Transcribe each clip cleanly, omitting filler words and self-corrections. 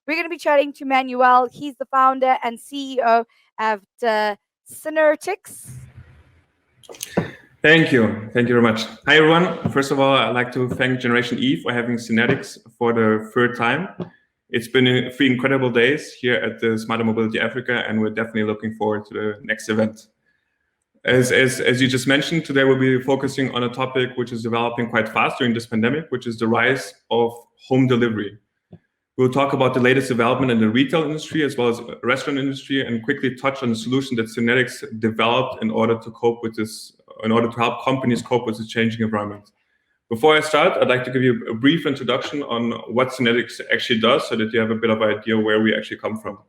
We're going to be chatting to Manuel. He's the founder and CEO of the Synertics. Thank you. Thank you very much. Hi, everyone. First of all, I'd like to thank Generation E for having Synetics for the third time. It's been 3 incredible days here at the Smarter Mobility Africa, and we're definitely looking forward to the next event. As you just mentioned, today we'll be focusing on a topic which is developing quite fast during this pandemic, which is the rise of home delivery. We'll talk about the latest development in the retail industry as well as restaurant industry, and quickly touch on the solution that Synetics developed in order to cope with this, in order to help companies cope with this changing environment. Before I start, I'd like to give you a brief introduction on what Synetics actually does, so that you have a bit of an idea where we actually come from.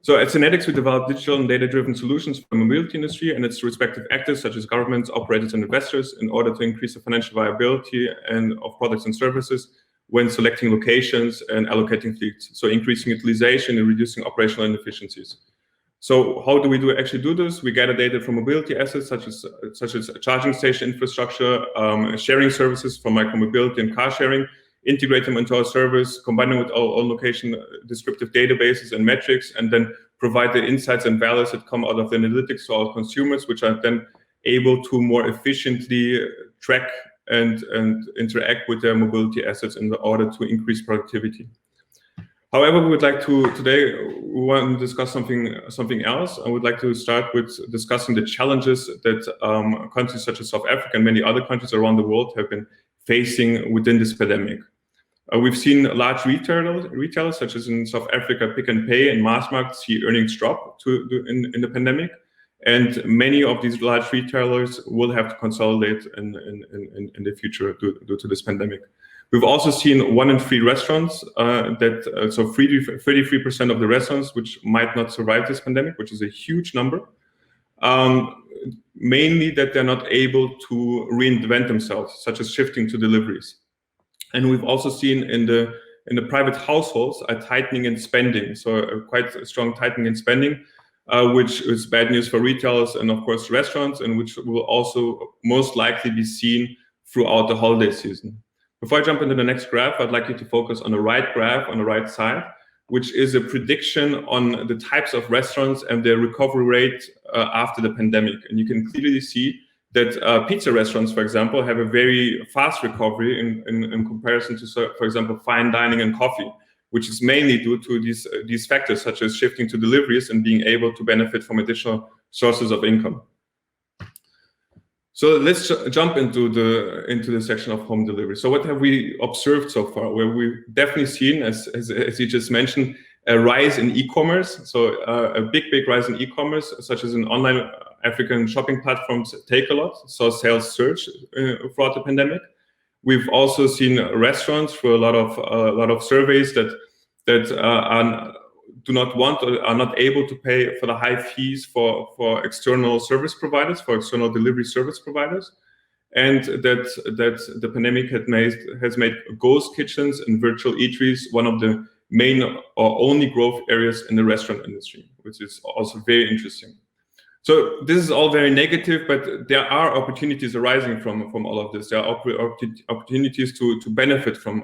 So at Synetics, we develop digital and data-driven solutions for the mobility industry and its respective actors, such as governments, operators, and investors, in order to increase the financial viability of products and services when selecting locations and allocating fleets, so increasing utilization and reducing operational inefficiencies. So how do we actually do this? We gather data from mobility assets such as charging station infrastructure, sharing services for micromobility and car sharing, integrate them into our service, combine them with our own location descriptive databases and metrics, and then provide the insights and values that come out of the analytics to our consumers, which are then able to more efficiently track and interact with their mobility assets in order to increase productivity. However, we would like to today we want to discuss something else. I would like to start with discussing the challenges that countries such as South Africa and many other countries around the world have been facing within this pandemic. We've seen large retailers such as in South Africa, Pick n Pay and Massmart see earnings drop in the pandemic, and many of these large retailers will have to consolidate in the future due to this pandemic. We've also seen 1 in 3 restaurants so 33% of the restaurants which might not survive this pandemic, which is a huge number. Mainly that they're not able to reinvent themselves, such as shifting to deliveries. And we've also seen in the private households a tightening in spending, so a quite strong tightening in spending, which is bad news for retailers and of course restaurants, and which will also most likely be seen throughout the holiday season. Before I jump into the next graph, I'd like you to focus on the right graph on the right side, which is a prediction on the types of restaurants and their recovery rate after the pandemic. And you can clearly see that pizza restaurants, for example, have a very fast recovery in comparison to, for example, fine dining and coffee, which is mainly due to these factors, such as shifting to deliveries and being able to benefit from additional sources of income. So let's jump into the section of home delivery. So what have we observed so far? Well, we've definitely seen, as you just mentioned, a rise in e-commerce. So a big rise in e-commerce, such as in online African shopping platforms Takealot, saw sales surge throughout the pandemic. We've also seen restaurants through a lot of surveys that do not want or are not able to pay for the high fees for external service providers, for external delivery service providers, and that the pandemic has made ghost kitchens and virtual eateries one of the main or only growth areas in the restaurant industry, which is also very interesting. So this is all very negative, but there are opportunities arising from all of this. There are opportunities to benefit from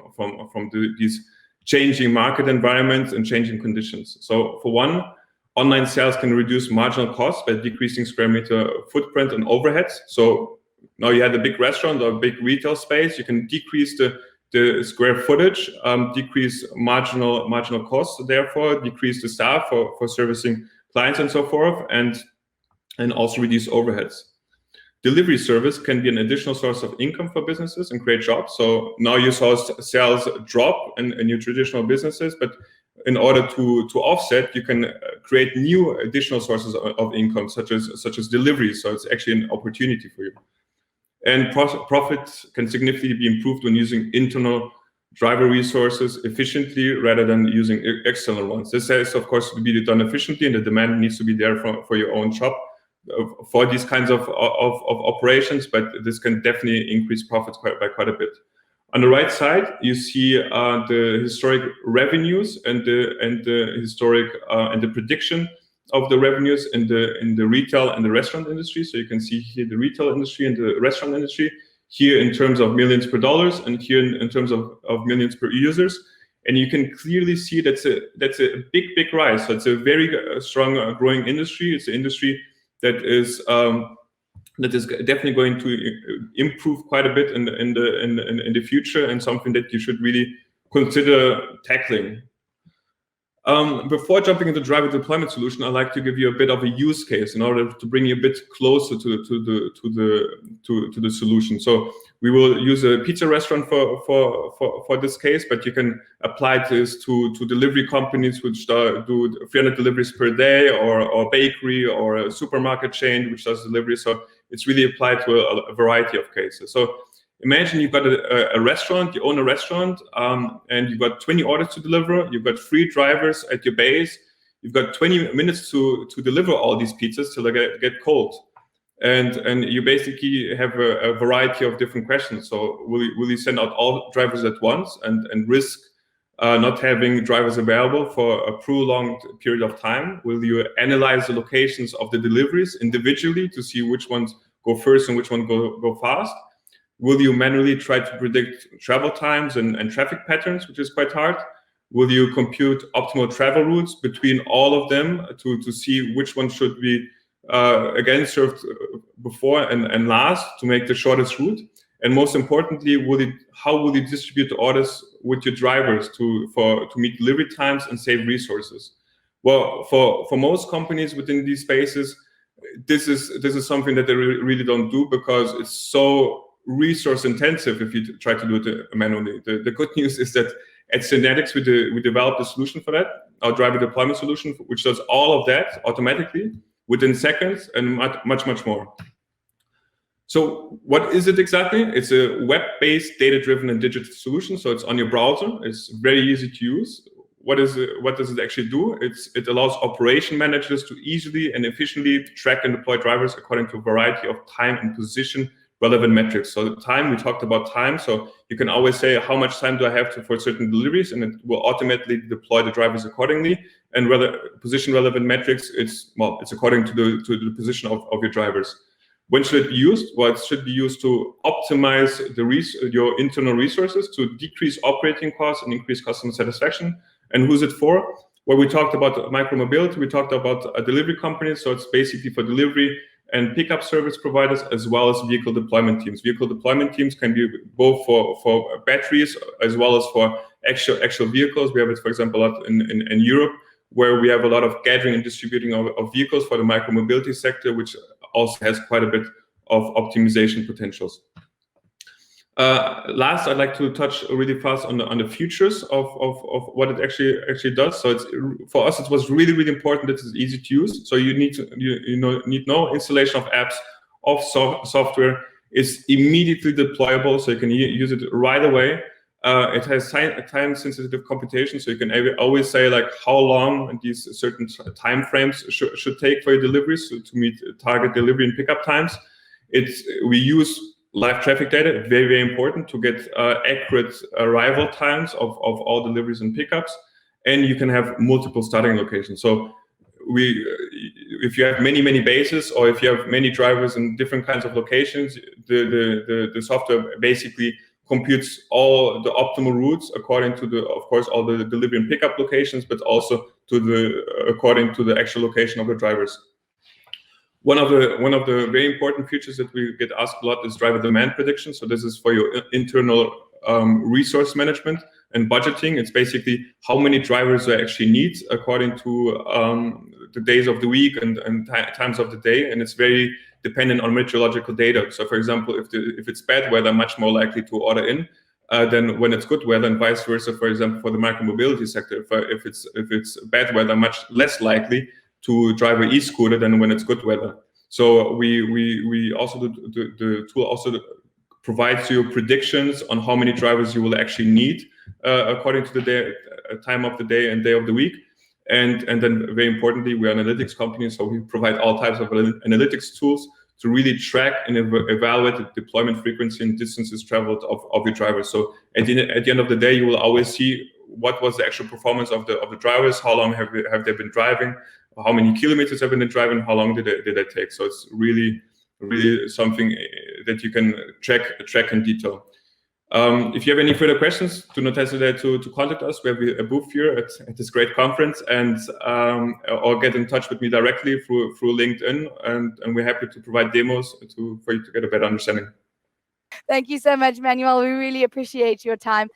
these changing market environments and changing conditions. So for one, online sales can reduce marginal costs by decreasing square meter footprint and overheads. So now you had a big restaurant or a big retail space, you can decrease the square footage, decrease marginal costs, therefore decrease the staff for servicing clients and so forth, and also reduce overheads. Delivery service can be an additional source of income for businesses and create jobs. So now you saw sales drop in your traditional businesses, but in order to offset, you can create new additional sources of income, such as delivery. So it's actually an opportunity for you. And profit can significantly be improved when using internal driver resources efficiently rather than using external ones. This has, of course, to be done efficiently, and the demand needs to be there for your own shop for these kinds of operations, but this can definitely increase profits by quite a bit. On the right side, you see the historic revenues and the historic and the prediction of the revenues in the retail and the restaurant industry. So you can see here the retail industry and the restaurant industry, here in terms of millions per dollars, and here in terms of millions per users. and you can clearly see that's a big rise. So it's a very strong growing industry. It's an industry that is definitely going to improve quite a bit in the future, and something that you should really consider tackling. Before jumping into driver deployment solution, I'd like to give you a bit of a use case in order to bring you a bit closer to the solution. So we will use a pizza restaurant for this case, but you can apply this to delivery companies which do 300 deliveries per day, or bakery, or a supermarket chain which does delivery. So it's really applied to a variety of cases. So imagine you've got a restaurant, you own a restaurant, and you've got 20 orders to deliver, you've got 3 drivers at your base, you've got 20 minutes to deliver all these pizzas till they get cold. And you basically have a variety of different questions. So will you send out all drivers at once and risk not having drivers available for a prolonged period of time? Will you analyze the locations of the deliveries individually to see which ones go first and which ones go fast? Will you manually try to predict travel times and traffic patterns, which is quite hard? Will you compute optimal travel routes between all of them to see which one should be again served before and last to make the shortest route? And most importantly, how will you distribute the orders with your drivers to meet delivery times and save resources? Well, for most companies within these spaces, this is something that they really don't do, because it's so resource intensive if you try to do it manually. The good news is that at Synetics we developed a solution for that, our driver deployment solution, which does all of that automatically within seconds and much more. So what is it exactly? It's a web-based, data-driven and digital solution. So it's on your browser. It's very easy to use. What does it actually do? It allows operation managers to easily and efficiently track and deploy drivers according to a variety of time and position relevant metrics. So the time, we talked about time. So you can always say, how much time do I have for certain deliveries? And it will automatically deploy the drivers accordingly. And position relevant metrics, it's according to the position of your drivers. When should it be used? Well, it should be used to optimize your internal resources, to decrease operating costs and increase customer satisfaction. And who's it for? Well, we talked about micromobility, we talked about delivery companies. So it's basically for delivery and pickup service providers, as well as vehicle deployment teams. Vehicle deployment teams can be both for batteries as well as for actual vehicles. We have it, for example, a lot in Europe, where we have a lot of gathering and distributing of vehicles for the micromobility sector, which also has quite a bit of optimization potentials. Last, I'd like to touch really fast on the features of what it actually does. So for us, it was really important that it's easy to use. So you need no installation of apps, of software. It's immediately deployable, so you can use it right away. It has time-sensitive computation, so you can always say like how long these certain time frames should take for your deliveries to meet target delivery and pickup times. We use live traffic data, very important to get accurate arrival times of all deliveries and pickups. And you can have multiple starting locations. So if you have many bases, or if you have many drivers in different kinds of locations, the software basically computes all the optimal routes according to of course all the delivery and pickup locations, but also according to the actual location of the drivers. One of the very important features that we get asked a lot is driver demand prediction. So this is for your internal resource management and budgeting. It's basically how many drivers you actually need according to the days of the week and times of the day, and it's very dependent on meteorological data. So, for example, if it's bad weather, much more likely to order in than when it's good weather, and vice versa. For example, for the micromobility sector, if it's bad weather, much less likely to drive an e-scooter than when it's good weather. So we also the tool also provides you predictions on how many drivers you will actually need according to the time of the day and day of the week. And then very importantly, we're an analytics company, so we provide all types of analytics tools to really track and evaluate the deployment frequency and distances traveled of your drivers. So at the end of the day, you will always see what was the actual performance of the drivers, how long have they been driving, how many kilometers have they been driving, how long did they take. So it's really something that you can track in detail. If you have any further questions, do not hesitate to contact us. We have a booth here at this great conference, and or get in touch with me directly through LinkedIn, and we're happy to provide demos for you to get a better understanding. Thank you so much, Manuel. We really appreciate your time.